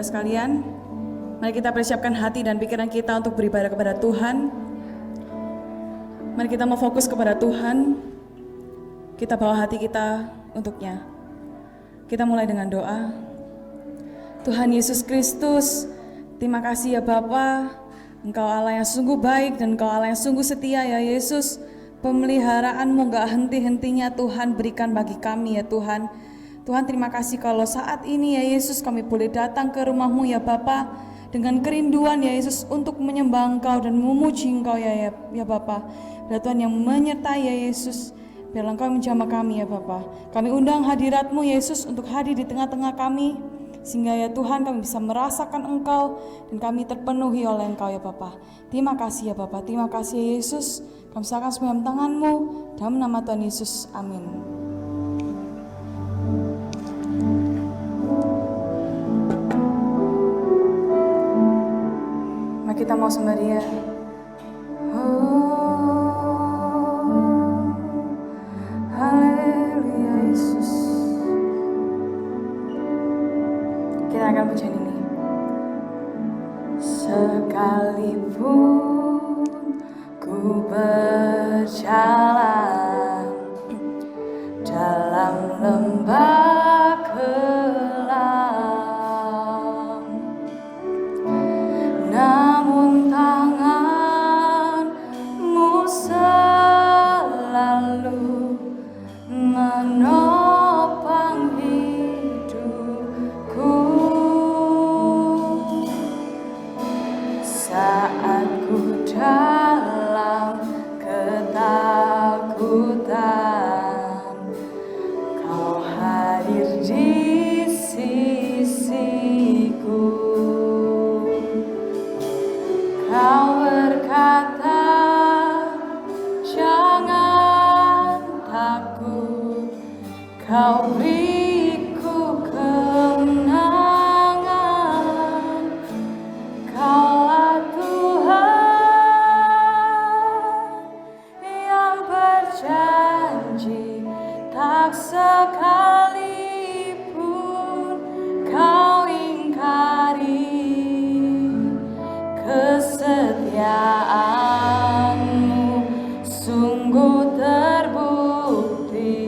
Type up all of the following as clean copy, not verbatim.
saudara sekalian, mari kita persiapkan hati dan pikiran kita untuk beribadah kepada Tuhan. Mari kita mau fokus kepada Tuhan. Kita bawa hati kita untuknya. Kita mulai dengan doa. Tuhan Yesus Kristus, terima kasih ya Bapa. Engkau Allah yang sungguh baik dan Engkau Allah yang sungguh setia ya Yesus. Pemeliharaanmu gak henti-hentinya Tuhan berikan bagi kami ya Tuhan. Tuhan terima kasih kalau saat ini ya Yesus kami boleh datang ke rumah-Mu ya Bapa dengan kerinduan ya Yesus untuk menyembah Engkau dan memuji Engkau ya Bapa. Biar Tuhan yang menyertai ya Yesus, biar Engkau menjamah kami ya Bapa. Kami undang hadirat-Mu Yesus untuk hadir di tengah-tengah kami, sehingga ya Tuhan kami bisa merasakan Engkau dan kami terpenuhi oleh Engkau ya Bapa. Terima kasih ya Bapa, terima kasih ya Yesus. Kami serahkan semua dalam tangan-Mu, dalam nama Tuhan Yesus, amin. Mari kita mau sembah Dia. Haleluya Yesus. Kita akan pujian ini. Sekalipun ku berjalan dalam lembah kelam, namun tangan-Mu selalu menopang hidupku. Saat ku dalam ketakutan, Kau hadir di sisiku. Kau berkata, jangan takut, Kau beriku kemenangan. Kaulah Tuhan yang berjanji, tak sekalipun Kau ingkari kesetiaan-Mu sungguh terbukti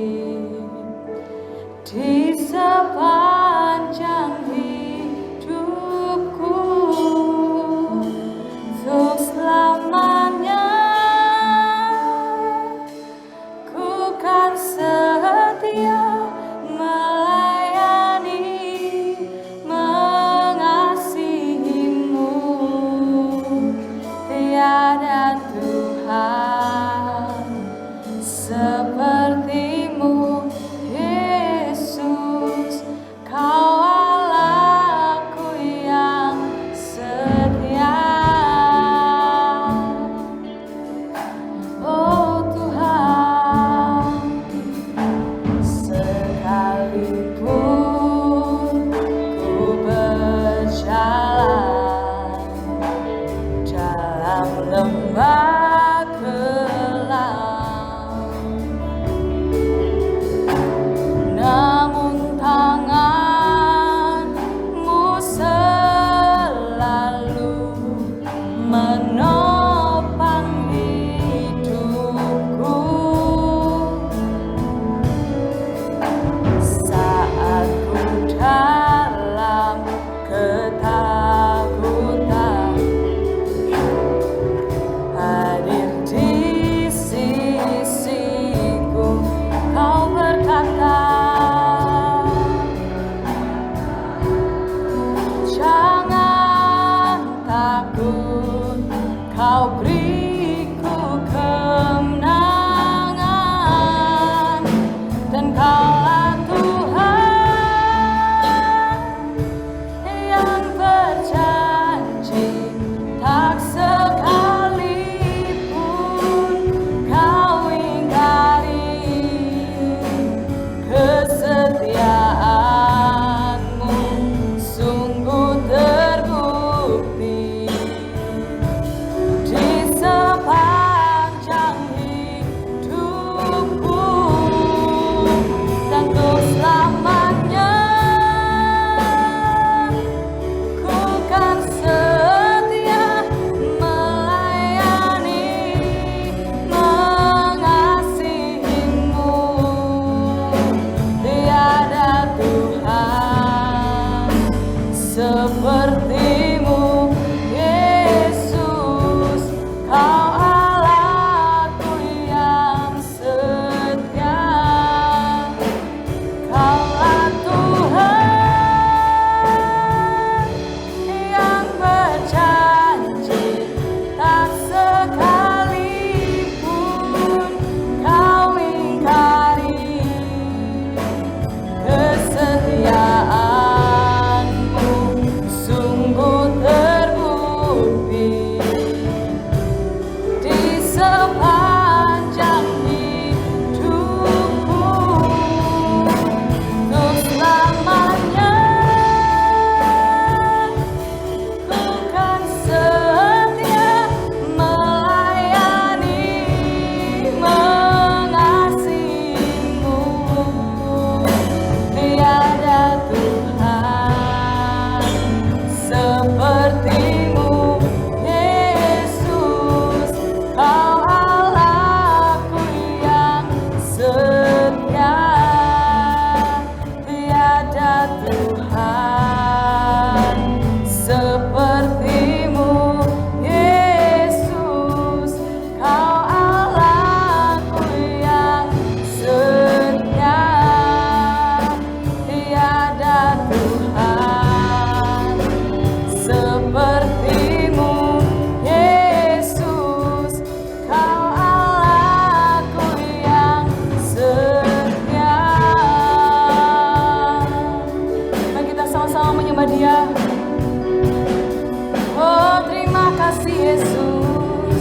kasih Yesus,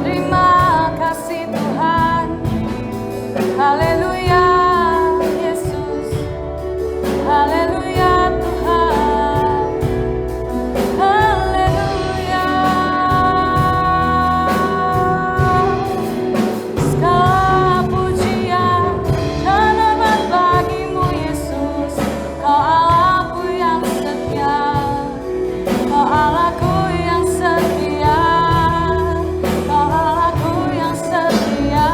terima kasih Tuhan. Haleluya Yesus, haleluya Tuhan, haleluya. Segala pujian dan hormat bagimu Yesus, Kau Allahku yang setia, Kau Allahku yang setia, Kau Allahku yang setia.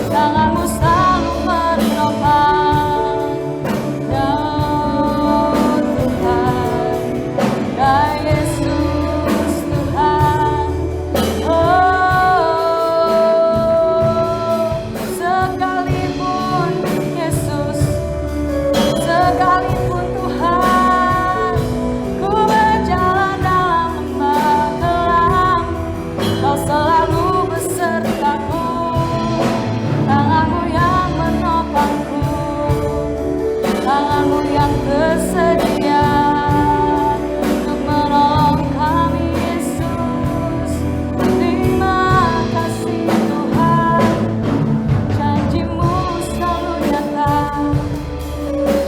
Tanganmu selalu menopang, ya Tuhan, ya Yesus Tuhan. Oh, sekalipun Yesus, sekalipun Tuhan, ku berjalan dalam lembah kelam, Kau selalu besertaku. Tanganmu yang menopangku, tanganmu yang tersedia untuk menolong kami Yesus. Terima kasih Tuhan, janjimu selalu nyata,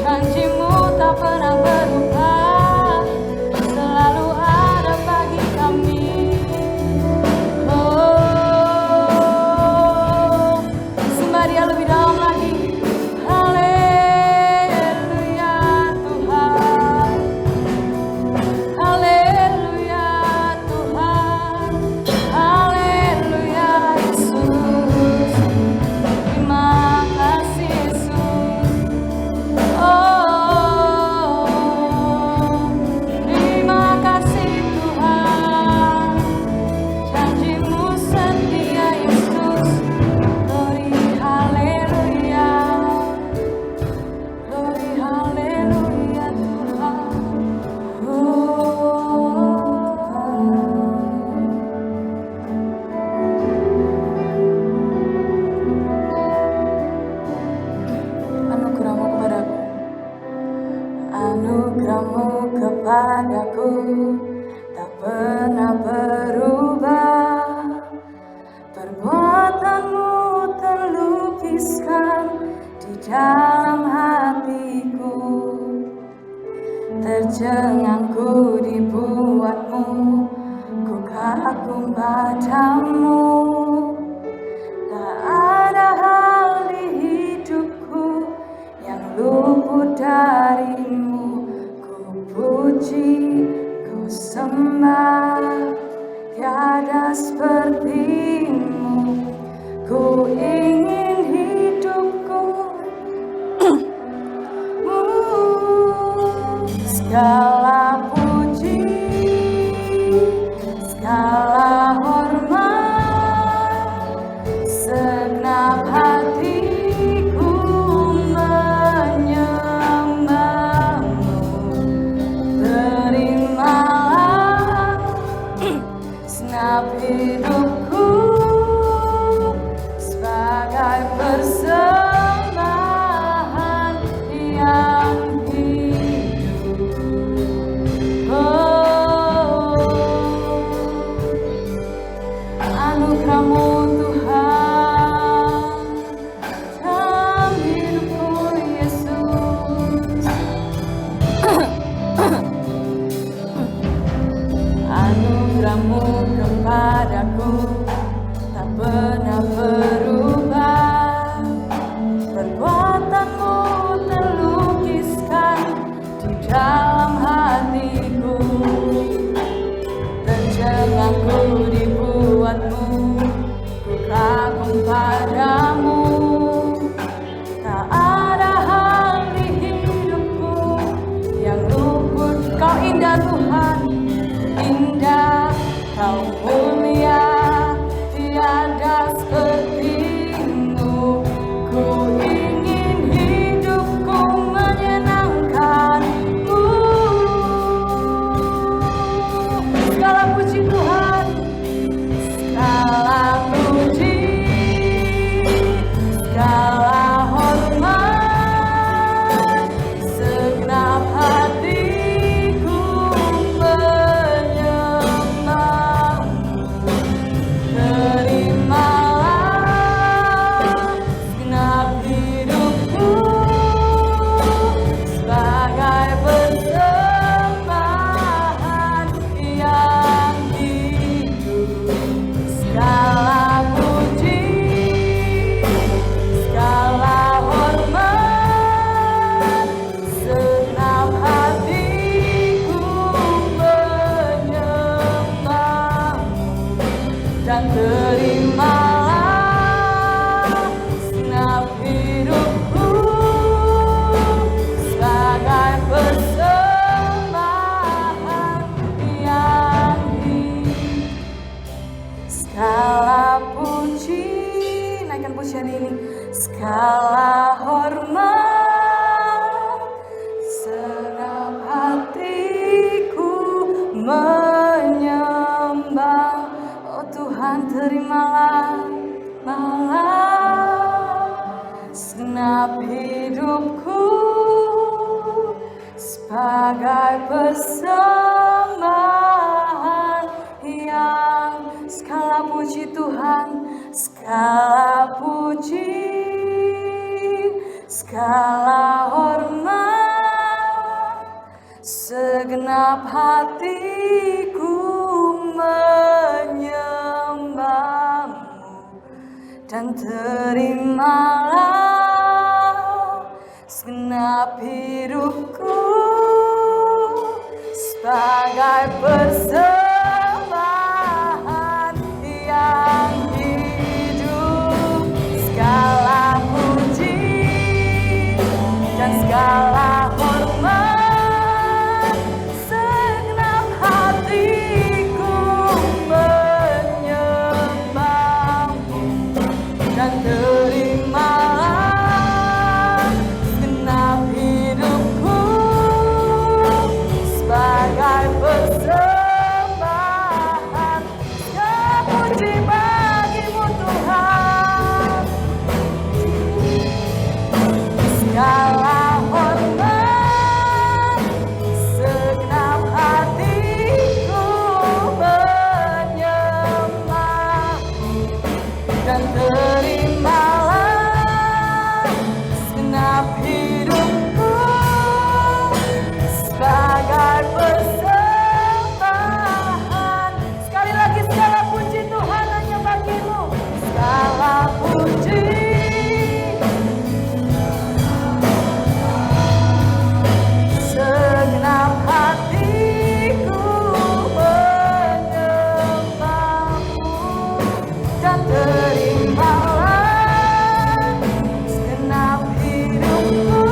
janjimu tak pernah berubah, selalu ada bagi kami. Oh, sembah Dia lebih dalam lagi. Haleluya Tuhan, haleluya Tuhan, haleluya Yesus. Terima kasih Yesus. Oh, terima kasih Tuhan, janjimu setia Yesus. Glory haleluya, glory haleluya Tuhan. Anugerahmu kepadaku, anugerahmu kepadaku tak pernah berubah. Perbuatanmu terlukiskan di dalam hatiku. Terjengangku dibuatmu, ku kagum padamu. Tak ada hal di hidupku yang luput darimu. Ku puji, ku sembah, tiada sepertimu. Ku ingin hidupku segala puji, segala hormat, segenap hatiku menyembahmu. Terimalah segenap hidupku sebagai persembahan yang hidup. Oh, anugerahmu Tuhan dalam hidupku Yesus. Anugerahmu kepadaku tak pernah berubah. Perbuatanmu terlukiskan di dalam hatiku. Terjengangku dibuatmu, ku kagum padamu. Tak ada hal di hidupku yang luput. Kau indah Tuhan, indah, Kau mulia, dan terimalah segenap hidupku sebagai persembahan yang hidup. Segala puji, naikkan pujian ini, segala hormat, segenap hatiku menyembah. Oh Tuhan, terimalah segenap hidupku sebagai persembahan yang segala puji Tuhan, segala puji, segala hormat, segenap hatiku menyembahmu dan terimalah segenap hidupku sebagai persembahan yang hidup. Segala puji dan segala hormat, segenap hatiku menyembahmu dan terimalah segenap hidupku sebagai persembahan. Segala puji bagimu Tuhan, segala hormat, segenap hatiku menyembahmu dan terimalah segenap hidupku sebagai persembahan. Sekali lagi, segala puji Tuhan hanya bagimu. Segala puji, segenap hatiku menyembahmu dan terimalah segenap hidupku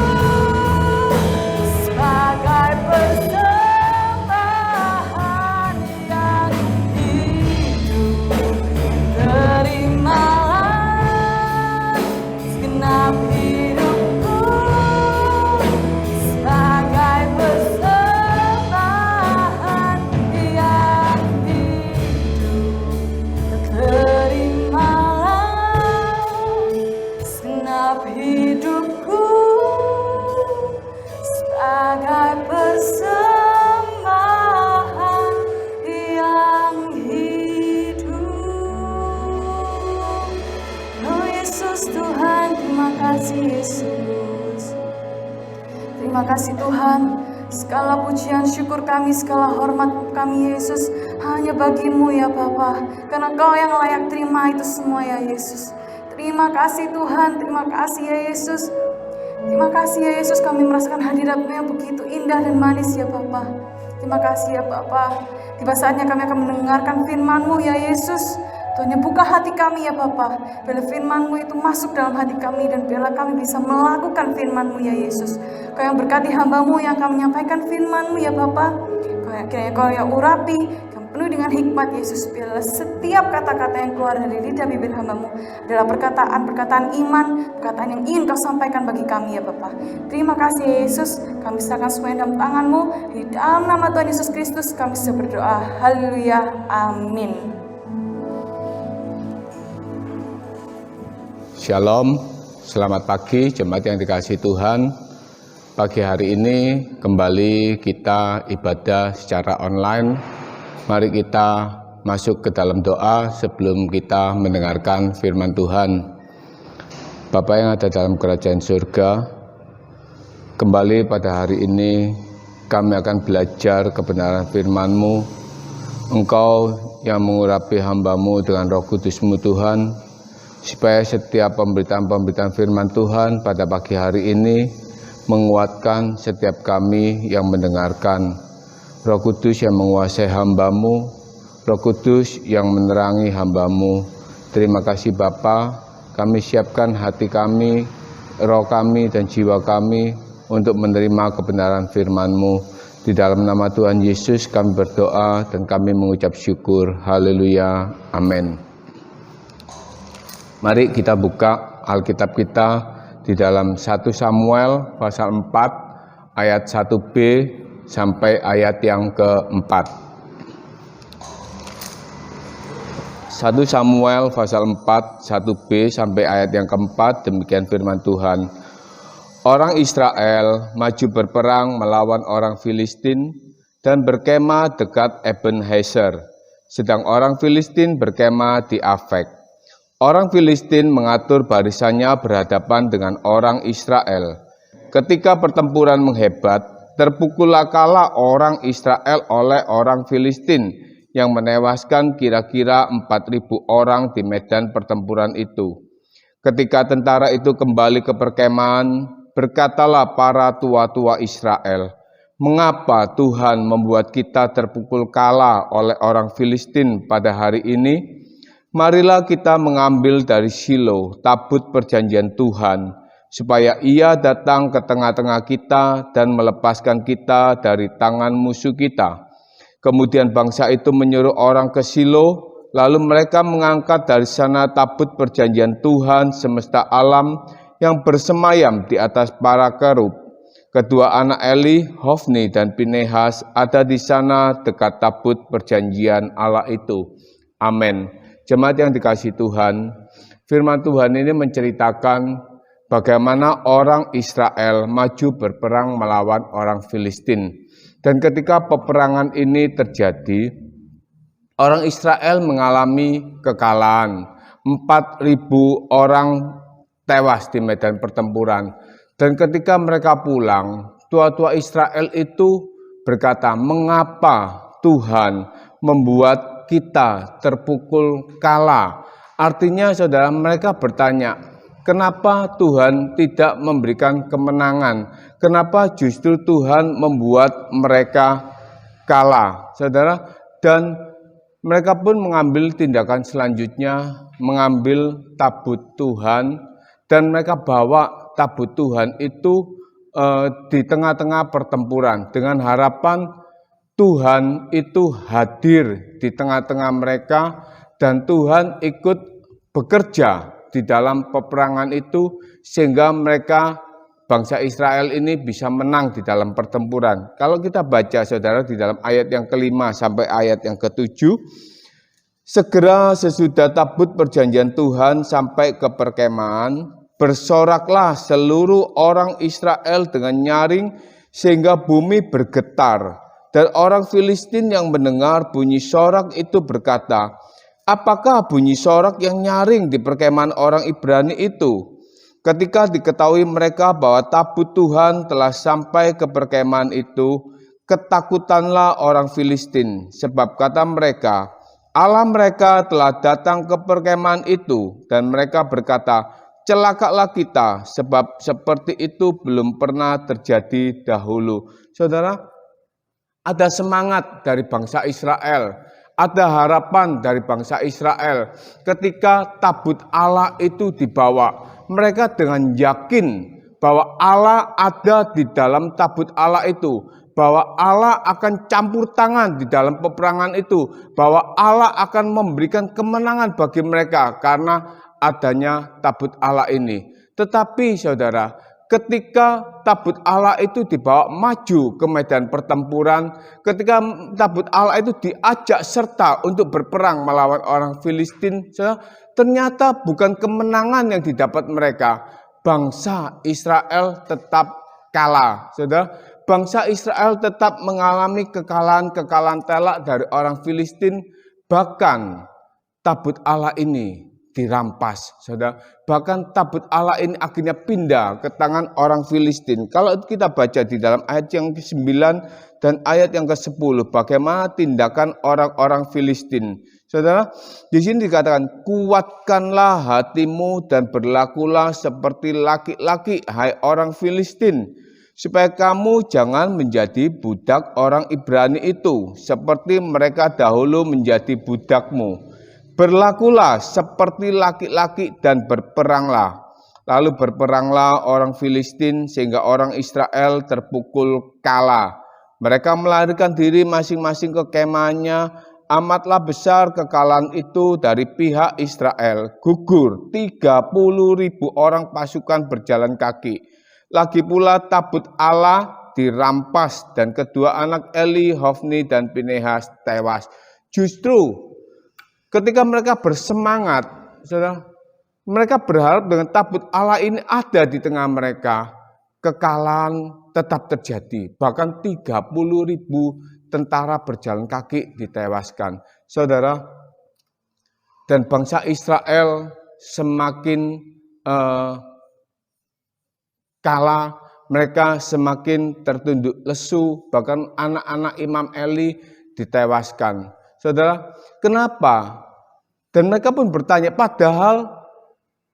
sebagai persembahan yang hidup. Terimalah segenap hidupku sebagai persembahan yang hidup. Terimalah segenap hidupku sebagai persembahan yang hidup. Oh Yesus Tuhan, terima kasih Yesus. Terima kasih Tuhan, segala pujian syukur kami, segala hormat kami Yesus hanya bagimu ya Bapa, karena Kau yang layak terima itu semua ya Yesus. Terima kasih Tuhan, terima kasih ya Yesus. Terima kasih ya Yesus, kami merasakan hadirat-Mu yang begitu indah dan manis ya Bapa. Terima kasih ya Bapa. Tiba saatnya kami akan mendengarkan firman-Mu ya Yesus. Tuhan, buka hati kami ya Bapa. Biarlah firman-Mu itu masuk dalam hati kami dan biarlah kami bisa melakukan firman-Mu ya Yesus. Kau yang berkati hamba-Mu yang akan menyampaikan firman-Mu ya Bapa. Kiranya Kau yang urapi, penuh dengan hikmat Yesus. Biarlah setiap kata-kata yang keluar dari lidah bibir hamba-Mu adalah perkataan-perkataan iman, perkataan yang ingin Kau sampaikan bagi kami ya Bapa. Terima kasih ya Yesus, kami serahkan semua dalam tangan-Mu. Di dalam nama Tuhan Yesus Kristus kami sudah berdoa. Haleluya, amin. Shalom, selamat pagi jemaat yang dikasihi Tuhan. Pagi hari ini kembali kita ibadah secara online. Mari kita masuk ke dalam doa sebelum kita mendengarkan firman Tuhan. Bapa yang ada dalam kerajaan surga, kembali pada hari ini kami akan belajar kebenaran firman-Mu. Engkau yang mengurapi hamba-Mu dengan Roh Kudus-Mu Tuhan, supaya setiap pemberitaan-pemberitaan firman Tuhan pada pagi hari ini menguatkan setiap kami yang mendengarkan. Roh Kudus yang menguasai hamba-Mu, Roh Kudus yang menerangi hamba-Mu. Terima kasih Bapa, kami siapkan hati kami, roh kami dan jiwa kami untuk menerima kebenaran firman-Mu. Di dalam nama Tuhan Yesus kami berdoa dan kami mengucap syukur. Haleluya. Amin. Mari kita buka Alkitab kita di dalam 1 Samuel pasal 4 ayat 1b sampai ayat yang keempat. 1 Samuel pasal 4 1b sampai ayat yang keempat, demikian firman Tuhan. Orang Israel maju berperang melawan orang Filistin dan berkemah dekat Ebenezer, sedang orang Filistin berkemah di Afek. Orang Filistin mengatur barisannya berhadapan dengan orang Israel. Ketika pertempuran menghebat, terpukullah kala orang Israel oleh orang Filistin yang menewaskan kira-kira 4.000 orang di medan pertempuran itu. Ketika tentara itu kembali ke perkemahan, berkatalah para tua-tua Israel, "Mengapa Tuhan membuat kita terpukul kalah oleh orang Filistin pada hari ini? Marilah kita mengambil dari Shilo tabut perjanjian Tuhan, supaya ia datang ke tengah-tengah kita dan melepaskan kita dari tangan musuh kita." Kemudian bangsa itu menyuruh orang ke Shilo, lalu mereka mengangkat dari sana tabut perjanjian Tuhan semesta alam yang bersemayam di atas para kerub. Kedua anak Eli, Hofni dan Pinehas ada di sana dekat tabut perjanjian Allah itu. Amin. Jemaat yang dikasihi Tuhan, firman Tuhan ini menceritakan bagaimana orang Israel maju berperang melawan orang Filistin. Dan ketika peperangan ini terjadi, orang Israel mengalami kekalahan. 4.000 orang tewas di medan pertempuran. Dan ketika mereka pulang, tua-tua Israel itu berkata, "Mengapa Tuhan membuat kita terpukul kalah?" Artinya saudara, mereka bertanya, kenapa Tuhan tidak memberikan kemenangan? Kenapa justru Tuhan membuat mereka kalah? Saudara, dan mereka pun mengambil tindakan selanjutnya, mengambil tabut Tuhan, dan mereka bawa tabut Tuhan itu di tengah-tengah pertempuran dengan harapan Tuhan itu hadir di tengah-tengah mereka dan Tuhan ikut bekerja di dalam peperangan itu sehingga mereka bangsa Israel ini bisa menang di dalam pertempuran. Kalau kita baca saudara di dalam ayat yang ke-5 sampai ayat yang ke-7, segera sesudah tabut perjanjian Tuhan sampai ke perkemahan, bersoraklah seluruh orang Israel dengan nyaring sehingga bumi bergetar. Dan orang Filistin yang mendengar bunyi sorak itu berkata, "Apakah bunyi sorak yang nyaring di perkemahan orang Ibrani itu?" Ketika diketahui mereka bahwa tabut Tuhan telah sampai ke perkemahan itu, ketakutanlah orang Filistin, sebab kata mereka, Allah mereka telah datang ke perkemahan itu, dan mereka berkata, "Celakalah kita, sebab seperti itu belum pernah terjadi dahulu." Saudara, ada semangat dari bangsa Israel, ada harapan dari bangsa Israel. Ketika tabut Allah itu dibawa, mereka dengan yakin bahwa Allah ada di dalam tabut Allah itu, bahwa Allah akan campur tangan di dalam peperangan itu, bahwa Allah akan memberikan kemenangan bagi mereka karena adanya tabut Allah ini. Tetapi saudara, ketika tabut Allah itu dibawa maju ke medan pertempuran, ketika tabut Allah itu diajak serta untuk berperang melawan orang Filistin, ternyata bukan kemenangan yang didapat mereka. Bangsa Israel tetap kalah. Saudara, bangsa Israel tetap mengalami kekalahan-kekalahan telak dari orang Filistin. Bahkan tabut Allah ini dirampas, saudara. Bahkan tabut Allah ini akhirnya pindah ke tangan orang Filistin. Kalau kita baca di dalam ayat yang ke-9 dan ayat yang ke-10, bagaimana tindakan orang-orang Filistin. Saudara, di sini dikatakan, "Kuatkanlah hatimu dan berlakulah seperti laki-laki, hai orang Filistin." supaya kamu jangan menjadi budak orang Ibrani itu, seperti mereka dahulu menjadi budakmu. Berlakulah seperti laki-laki dan berperanglah. Lalu berperanglah orang Filistin sehingga orang Israel terpukul kalah. Mereka melarikan diri masing-masing ke kemahnya. Amatlah besar kekalahan itu dari pihak Israel. Gugur 30.000 orang pasukan berjalan kaki. Lagi pula tabut Allah dirampas dan kedua anak Eli, Hofni dan Pinehas tewas. Justru ketika mereka bersemangat, saudara, mereka berharap dengan tabut Allah ini ada di tengah mereka, kekalahan tetap terjadi. Bahkan 30.000 tentara berjalan kaki ditewaskan. Saudara, dan bangsa Israel semakin kalah, mereka semakin tertunduk lesu, bahkan anak-anak Imam Eli ditewaskan. Saudara, kenapa? Dan mereka pun bertanya, padahal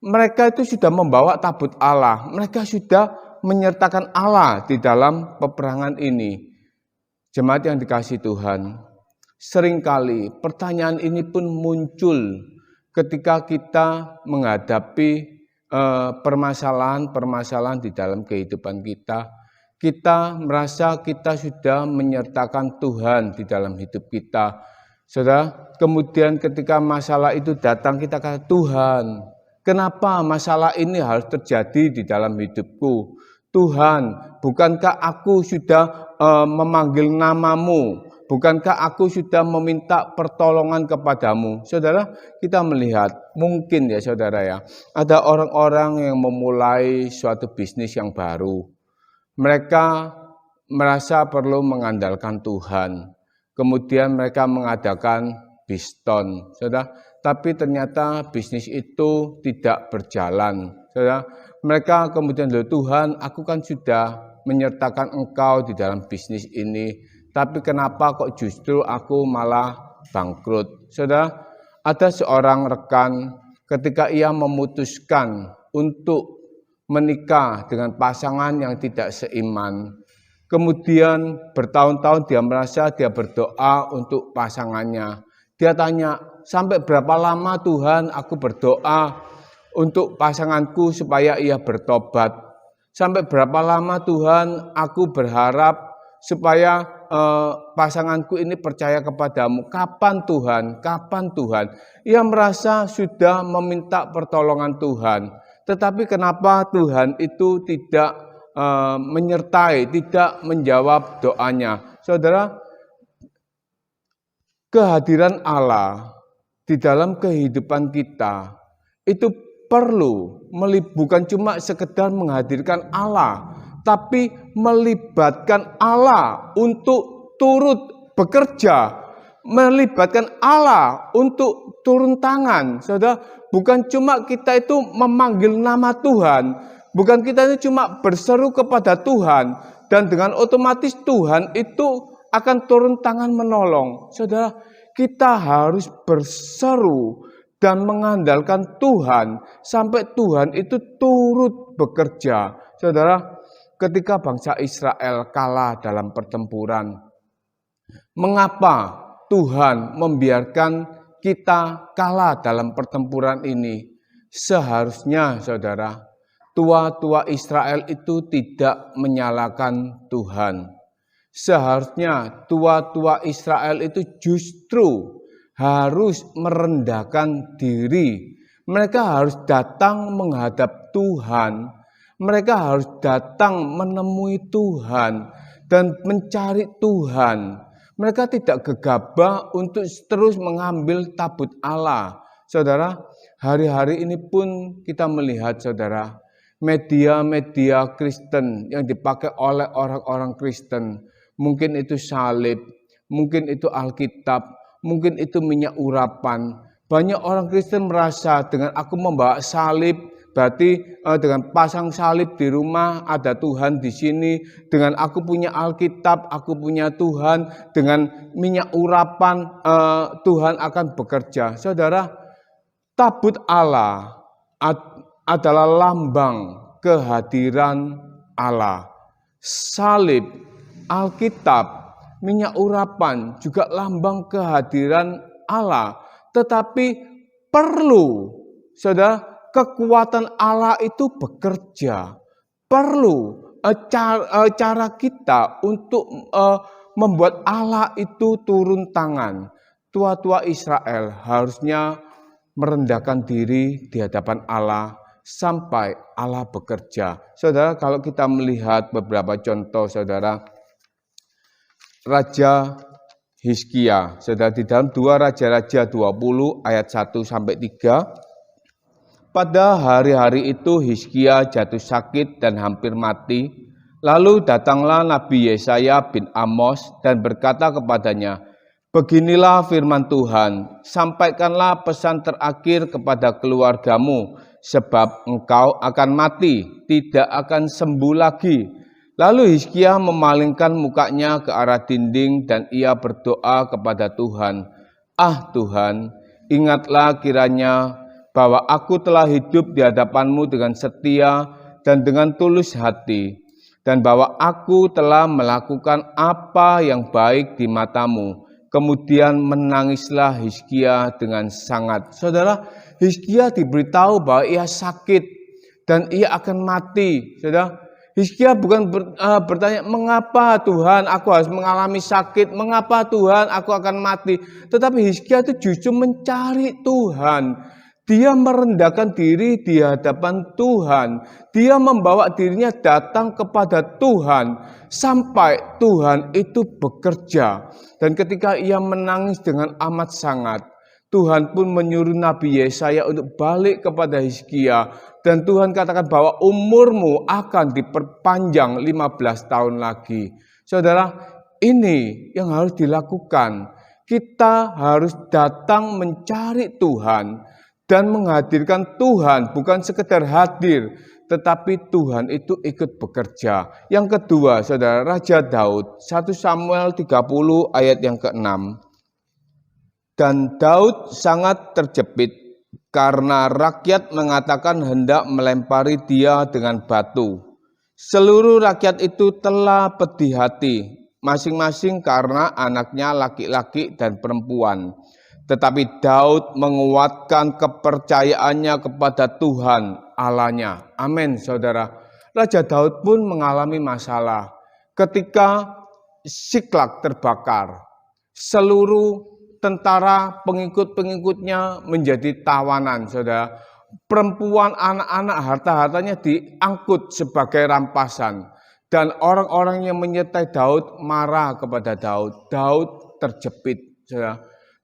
mereka itu sudah membawa tabut Allah, mereka sudah menyertakan Allah di dalam peperangan ini. Jemaat yang dikasihi Tuhan, seringkali pertanyaan ini pun muncul ketika kita menghadapi permasalahan-permasalahan di dalam kehidupan kita. Kita merasa kita sudah menyertakan Tuhan di dalam hidup kita. Saudara, kemudian ketika masalah itu datang, kita kata, Tuhan, kenapa masalah ini harus terjadi di dalam hidupku? Tuhan, bukankah aku sudah memanggil namamu? Bukankah aku sudah meminta pertolongan kepadamu? Saudara, kita melihat mungkin ya saudara ya, ada orang-orang yang memulai suatu bisnis yang baru. Mereka merasa perlu mengandalkan Tuhan. Kemudian mereka mengadakan biston, saudara. Tapi ternyata bisnis itu tidak berjalan, saudara. Mereka kemudian, Tuhan, aku kan sudah menyertakan Engkau di dalam bisnis ini, tapi kenapa kok justru aku malah bangkrut? Saudara, ada seorang rekan ketika ia memutuskan untuk menikah dengan pasangan yang tidak seiman, kemudian bertahun-tahun dia merasa dia berdoa untuk pasangannya. Dia tanya, sampai berapa lama Tuhan aku berdoa untuk pasanganku supaya ia bertobat? Sampai berapa lama Tuhan aku berharap supaya pasanganku ini percaya kepadamu? Kapan Tuhan? Kapan Tuhan? Ia merasa sudah meminta pertolongan Tuhan. Tetapi kenapa Tuhan itu tidak menyertai, tidak menjawab doanya? Saudara, kehadiran Allah di dalam kehidupan kita itu perlu bukan cuma sekedar menghadirkan Allah, tapi melibatkan Allah untuk turut bekerja, melibatkan Allah untuk turun tangan. Saudara, bukan cuma kita itu memanggil nama Tuhan, bukan kita itu cuma berseru kepada Tuhan, dan dengan otomatis Tuhan itu akan turun tangan menolong. Saudara, kita harus berseru dan mengandalkan Tuhan sampai Tuhan itu turut bekerja. Saudara, ketika bangsa Israel kalah dalam pertempuran, mengapa Tuhan membiarkan kita kalah dalam pertempuran ini? Seharusnya saudara, tua-tua Israel itu tidak menyalahkan Tuhan. Seharusnya tua-tua Israel itu justru harus merendahkan diri. Mereka harus datang menghadap Tuhan. Mereka harus datang menemui Tuhan dan mencari Tuhan. Mereka tidak gegabah untuk terus mengambil tabut Allah. Saudara, hari-hari ini pun kita melihat saudara, media-media Kristen yang dipakai oleh orang-orang Kristen, mungkin itu salib, mungkin itu Alkitab, mungkin itu minyak urapan. Banyak orang Kristen merasa dengan aku membawa salib, berarti dengan pasang salib di rumah ada Tuhan di sini. Dengan aku punya Alkitab, aku punya Tuhan. Dengan minyak urapan Tuhan akan bekerja. Saudara, tabut Allah adalah lambang kehadiran Allah. salib, Alkitab, minyak urapan juga lambang kehadiran Allah. Tetapi perlu, saudara, kekuatan Allah itu bekerja. Perlu cara kita untuk membuat Allah itu turun tangan. Tua-tua Israel harusnya merendahkan diri di hadapan Allah sampai Allah bekerja. Saudara, kalau kita melihat beberapa contoh, saudara, Raja Hizkia, saudara, di dalam 2 Raja-Raja 20 ayat 1 sampai 3. Pada hari-hari itu Hizkia jatuh sakit dan hampir mati. Lalu datanglah Nabi Yesaya bin Amos dan berkata kepadanya, "Beginilah firman Tuhan, sampaikanlah pesan terakhir kepada keluargamu, sebab engkau akan mati, tidak akan sembuh lagi." Lalu Hizkia memalingkan mukanya ke arah dinding dan ia berdoa kepada Tuhan, "Ah Tuhan, ingatlah kiranya bahwa aku telah hidup di hadapan-Mu dengan setia dan dengan tulus hati, dan bahwa aku telah melakukan apa yang baik di mata-Mu." Kemudian menangislah Hizkia dengan sangat. Saudara, Hizkia diberitahu bahwa ia sakit dan ia akan mati. Saudara, Hizkia bukan bertanya, "Mengapa Tuhan aku harus mengalami sakit? Mengapa Tuhan aku akan mati?" Tetapi Hizkia itu justru mencari Tuhan. Dia merendahkan diri di hadapan Tuhan. Dia membawa dirinya datang kepada Tuhan sampai Tuhan itu bekerja. Dan ketika ia menangis dengan amat sangat, Tuhan pun menyuruh Nabi Yesaya untuk balik kepada Hizkia. Dan Tuhan katakan bahwa umurmu akan diperpanjang 15 tahun lagi. Saudara, ini yang harus dilakukan. Kita harus datang mencari Tuhan dan menghadirkan Tuhan, bukan sekedar hadir, tetapi Tuhan itu ikut bekerja. Yang kedua, saudara, Raja Daud, 1 Samuel 30 ayat yang ke-6. Dan Daud sangat terjepit karena rakyat mengatakan hendak melempari dia dengan batu. Seluruh rakyat itu telah pedih hati, masing-masing karena anaknya laki-laki dan perempuan. Tetapi Daud menguatkan kepercayaannya kepada Tuhan Allahnya. Amin, saudara. Raja Daud pun mengalami masalah ketika Siklag terbakar. Seluruh tentara pengikut-pengikutnya menjadi tawanan, saudara. Perempuan, anak-anak, harta-hartanya diangkut sebagai rampasan. Dan orang-orang yang menyertai Daud marah kepada Daud. Daud terjepit, saudara.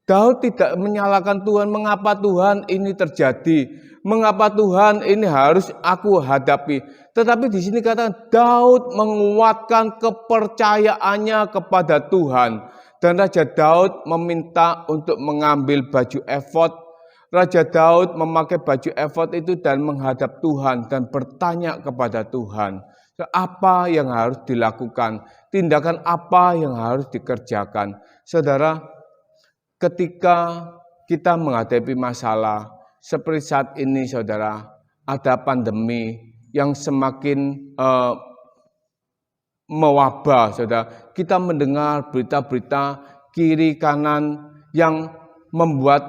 Daud tidak menyalahkan Tuhan, "Mengapa Tuhan ini terjadi? Mengapa Tuhan ini harus aku hadapi?" Tetapi di sini katakan Daud menguatkan kepercayaannya kepada Tuhan. Dan Raja Daud meminta untuk mengambil baju efod. Raja Daud memakai baju efod itu dan menghadap Tuhan dan bertanya kepada Tuhan, apa yang harus dilakukan? Tindakan apa yang harus dikerjakan? Saudara, ketika kita menghadapi masalah seperti saat ini, saudara, ada pandemi yang semakin mewabah, saudara. Kita mendengar berita-berita kiri kanan yang membuat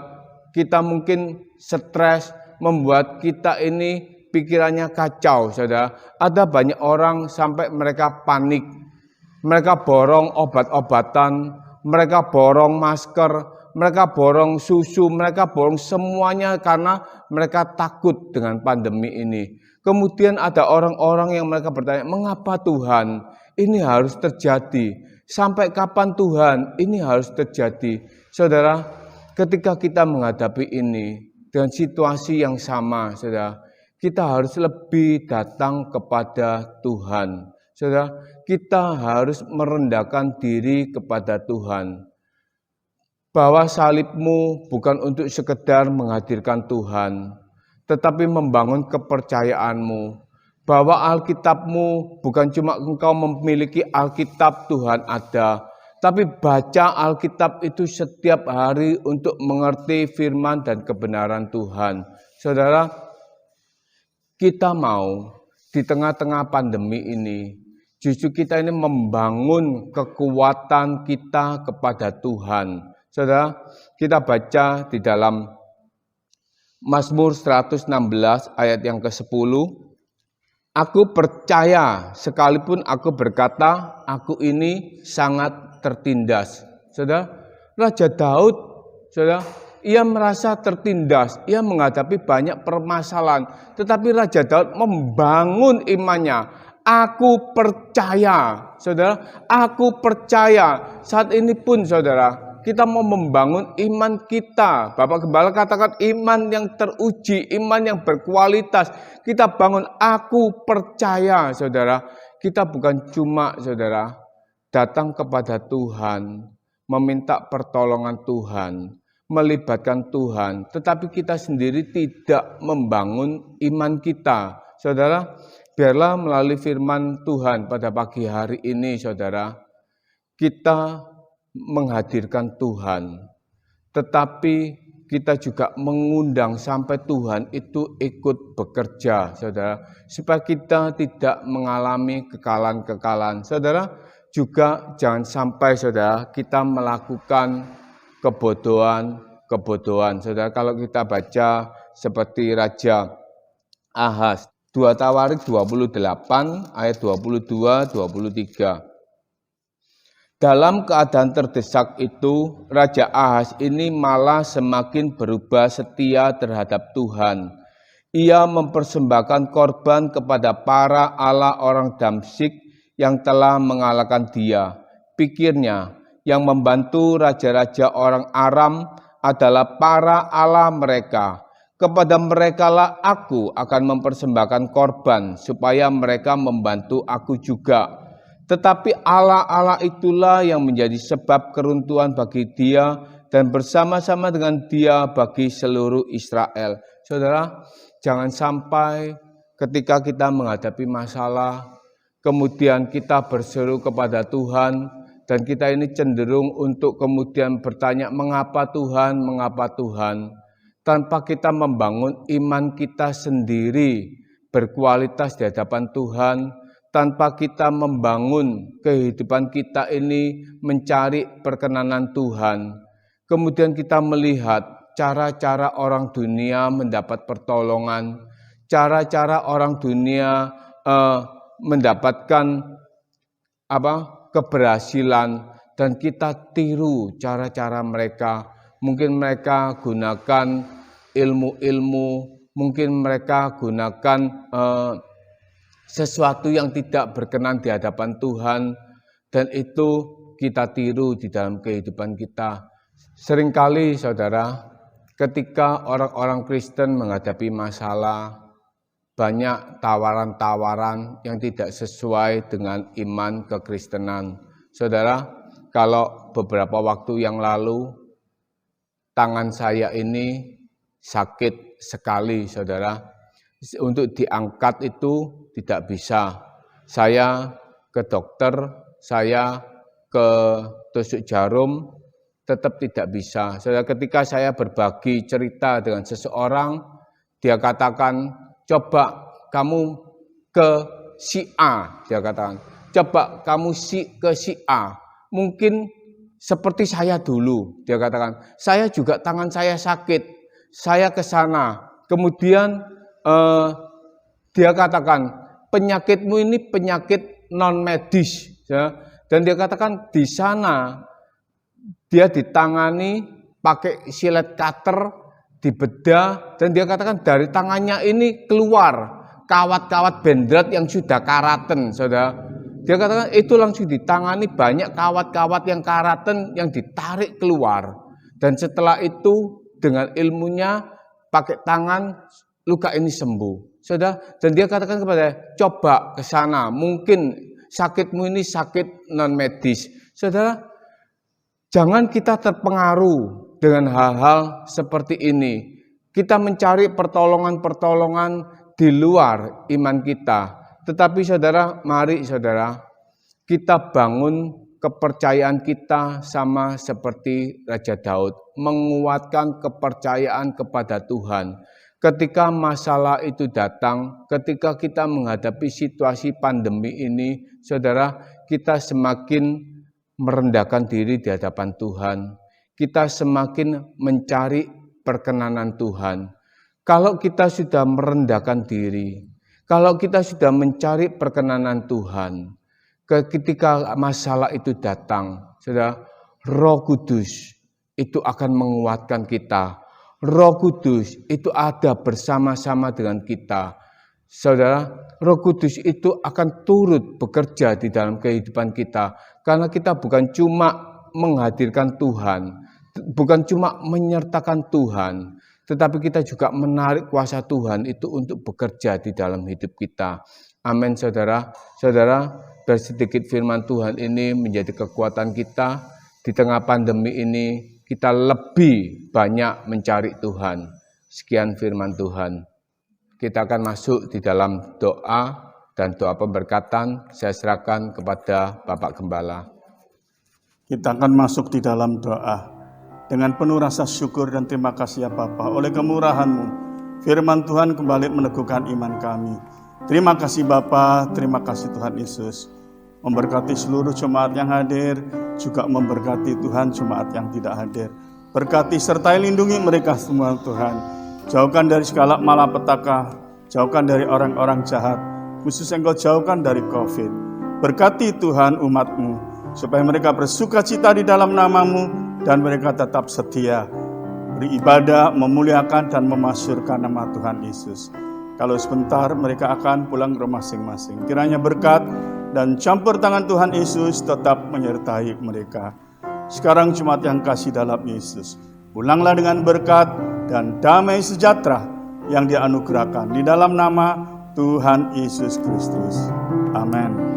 kita mungkin stres, membuat kita ini pikirannya kacau, saudara. Ada banyak orang sampai mereka panik, mereka borong obat-obatan, mereka borong masker, mereka borong susu, mereka borong semuanya karena mereka takut dengan pandemi ini. Kemudian ada orang-orang yang mereka bertanya, "Mengapa Tuhan ini harus terjadi? Sampai kapan Tuhan ini harus terjadi?" Saudara, ketika kita menghadapi ini dengan situasi yang sama, saudara, kita harus lebih datang kepada Tuhan. Saudara, kita harus merendahkan diri kepada Tuhan. Bahwa salibmu bukan untuk sekedar menghadirkan Tuhan, tetapi membangun kepercayaanmu. Bahwa Alkitabmu bukan cuma engkau memiliki Alkitab Tuhan ada, tapi baca Alkitab itu setiap hari untuk mengerti firman dan kebenaran Tuhan. Saudara, kita mau di tengah-tengah pandemi ini Justru kita ini membangun kekuatan kita kepada Tuhan. Saudara, kita baca di dalam Mazmur 116 ayat yang ke-10. Aku percaya sekalipun aku berkata, aku ini sangat tertindas. Saudara, Raja Daud, saudara, ia merasa tertindas, ia menghadapi banyak permasalahan. Tetapi Raja Daud membangun imannya. Aku percaya, saudara, aku percaya. Saat ini pun, saudara, kita mau membangun iman kita. Bapak Gembala katakan iman yang teruji, iman yang berkualitas. Kita bangun, aku percaya, saudara. Kita bukan cuma, saudara, datang kepada Tuhan, meminta pertolongan Tuhan, melibatkan Tuhan, tetapi kita sendiri tidak membangun iman kita. Saudara, biarlah melalui firman Tuhan pada pagi hari ini, saudara, kita menghadirkan Tuhan, tetapi kita juga mengundang sampai Tuhan itu ikut bekerja, saudara, supaya kita tidak mengalami kekalahan-kekalahan. Saudara, juga jangan sampai, saudara, kita melakukan kebodohan. Saudara, kalau kita baca seperti Raja Ahaz, 2 Tawarik 28 ayat 22-23. Dalam keadaan terdesak itu, Raja Ahaz ini malah semakin berubah setia terhadap Tuhan. Ia mempersembahkan korban kepada para allah orang Damsyik yang telah mengalahkan dia. Pikirnya, yang membantu raja-raja orang Aram adalah para allah mereka. Kepada merekalah aku akan mempersembahkan korban, supaya mereka membantu aku juga. Tetapi Allah-Allah itulah yang menjadi sebab keruntuhan bagi dia, dan bersama-sama dengan dia bagi seluruh Israel. Saudara, jangan sampai ketika kita menghadapi masalah, kemudian kita berseru kepada Tuhan, dan kita ini cenderung untuk kemudian bertanya, mengapa Tuhan, mengapa Tuhan? Tanpa kita membangun iman kita sendiri berkualitas di hadapan Tuhan, tanpa kita membangun kehidupan kita ini mencari perkenanan Tuhan, kemudian kita melihat cara-cara orang dunia mendapat pertolongan, cara-cara orang dunia mendapatkan keberhasilan, dan kita tiru cara-cara mereka. Mungkin mereka gunakan ilmu-ilmu, mungkin mereka gunakan sesuatu yang tidak berkenan di hadapan Tuhan, dan itu kita tiru di dalam kehidupan kita. Seringkali, saudara, ketika orang-orang Kristen menghadapi masalah, banyak tawaran-tawaran yang tidak sesuai dengan iman kekristenan. Saudara, kalau beberapa waktu yang lalu, tangan saya ini sakit sekali, saudara. Untuk diangkat itu tidak bisa. Saya ke dokter, saya ke tusuk jarum, tetap tidak bisa. Saudara, ketika saya berbagi cerita dengan seseorang, dia katakan, coba kamu ke si A, dia katakan, coba kamu ke si A. Mungkin seperti saya dulu, dia katakan, saya juga tangan saya sakit, saya ke sana. Kemudian dia katakan, penyakitmu ini penyakit non medis, ya. Dan dia katakan di sana dia ditangani pakai silet cutter, dibedah, dan dia katakan dari tangannya ini keluar kawat-kawat bendrat yang sudah karaten, saudara. Dia katakan itu langsung ditangani, banyak kawat-kawat yang karaten yang ditarik keluar. Dan setelah itu dengan ilmunya pakai tangan, luka ini sembuh. Saudara, dan dia katakan kepada, coba ke sana, mungkin sakitmu ini sakit non medis. Saudara, jangan kita terpengaruh dengan hal-hal seperti ini. Kita mencari pertolongan-pertolongan di luar iman kita. Tetapi saudara, mari saudara, kita bangun kepercayaan kita sama seperti Raja Daud, menguatkan kepercayaan kepada Tuhan. ketika masalah itu datang, ketika kita menghadapi situasi pandemi ini, saudara, kita semakin merendahkan diri di hadapan Tuhan. Kita semakin mencari perkenanan Tuhan. Kalau kita sudah merendahkan diri, kalau kita sudah mencari perkenanan Tuhan, ketika masalah itu datang, saudara, Roh Kudus itu akan menguatkan kita. Roh Kudus itu ada bersama-sama dengan kita. Saudara, Roh Kudus itu akan turut bekerja di dalam kehidupan kita. Karena kita bukan cuma menghadirkan Tuhan, bukan cuma menyertakan Tuhan, tetapi kita juga menarik kuasa Tuhan itu untuk bekerja di dalam hidup kita. Amin, saudara. Saudara, biar sedikit firman Tuhan ini menjadi kekuatan kita. Di tengah pandemi ini, kita lebih banyak mencari Tuhan. Sekian firman Tuhan. Kita akan masuk di dalam doa dan doa pemberkatan. Saya serahkan kepada Bapak Gembala. Kita akan masuk di dalam doa. Dengan penuh rasa syukur dan terima kasih ya Bapa. Oleh kemurahan-Mu, firman Tuhan kembali meneguhkan iman kami. Terima kasih Bapa, terima kasih Tuhan Yesus. Memberkati seluruh jemaat yang hadir, juga memberkati Tuhan jemaat yang tidak hadir. Berkati serta lindungi mereka semua Tuhan. Jauhkan dari segala malapetaka, jauhkan dari orang-orang jahat, khusus Engkau jauhkan dari COVID. Berkati Tuhan umat-Mu, supaya mereka bersukacita di dalam nama-Mu, dan mereka tetap setia, beribadah, memuliakan dan memasyurkan nama Tuhan Yesus. Kalau sebentar mereka akan pulang ke rumah masing-masing. Kiranya berkat dan campur tangan Tuhan Yesus tetap menyertai mereka. Sekarang jemaat yang kasih dalam Yesus, pulanglah dengan berkat dan damai sejahtera yang dianugerahkan di dalam nama Tuhan Yesus Kristus. Amin.